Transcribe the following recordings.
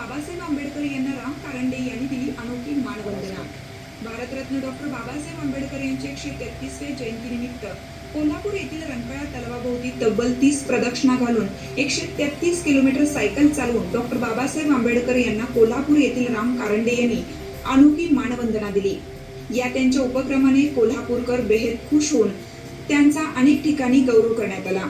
बाबासाहेब आंबेडकर यांना राम कारंडे यांनी दिली अनोखी मानवंदना। भारतरत्न डॉक्टर बाबासाहेब आंबेडकर यांचे 133वे जयंतीनिमित्त कोल्हापूर येथील रंकाळा तलावाभोवती तब्बल 30 प्रदक्षिणा घालून 133 किलोमीटर सायकल चालवून डॉक्टर बाबासाहेब आंबेडकर यांना कोल्हापूर येथील राम कारंडे यांनी अनोखी मानवंदना दिली। या त्यांच्या उपक्रमाने कोल्हापूरकर बेहद खुश होऊन त्यांचा अनेक ठिकाणी गौरव करण्यात आला।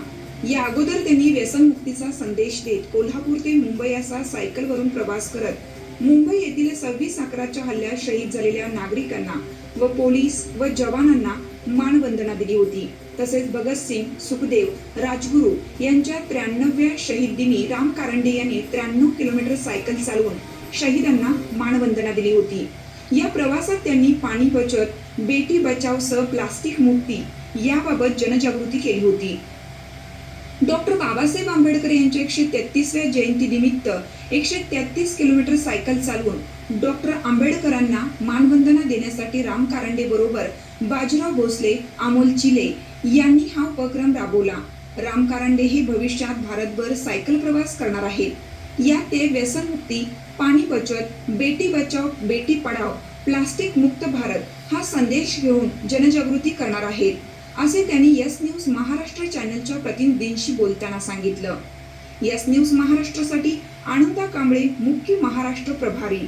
या अगोदर त्यांनी व्यसनमुक्तीचा संदेश देत कोल्हापूर ते मुंबई असा सायकलवरून प्रवास करत मुंबई येथील 26/11च्या हल्ल्यात शहीद झालेल्या नागरिकांना व पोलीस व जवानांना मानवंदना दिली होती। तसेच भगतसिंग, सुखदेव, राजगुरू यांच्या 93व्या शहीद दिनी राम कारंडे यांनी 93 किलोमीटर सायकल चालवून शहीदांना मानवंदना दिली होती। या प्रवासात त्यांनी पाणी बचत, बेटी बचाव सह प्लास्टिक मुक्ती याबाबत जनजागृती केली होती। डॉक्टर बाबासाहेब आंबेडकर यांच्या 133व्या जयंतीनिमित्त 133 किलोमीटर सायकल चालवून डॉक्टर आंबेडकरांना मानवंदना देण्यासाठी राम कारंडे बरोबर बाजीराव भोसले, अमोल चिले यांनी हा उपक्रम राबवला। राम कारंडे हे भविष्यात भारतभर सायकल प्रवास करणार आहेत। यात ते व्यसनमुक्ती, पाणी बचत, बेटी बचाव बेटी पढाओ, प्लास्टिक मुक्त भारत हा संदेश घेऊन जनजागृती करणार आहेत, असे त्यांनी यस न्यूज महाराष्ट्र चॅनलच्या प्रतिनिधींशी बोलताना सांगितलं। यस न्यूज महाराष्ट्रासाठी आनंदा कांबळे, मुख्य महाराष्ट्र प्रभारी।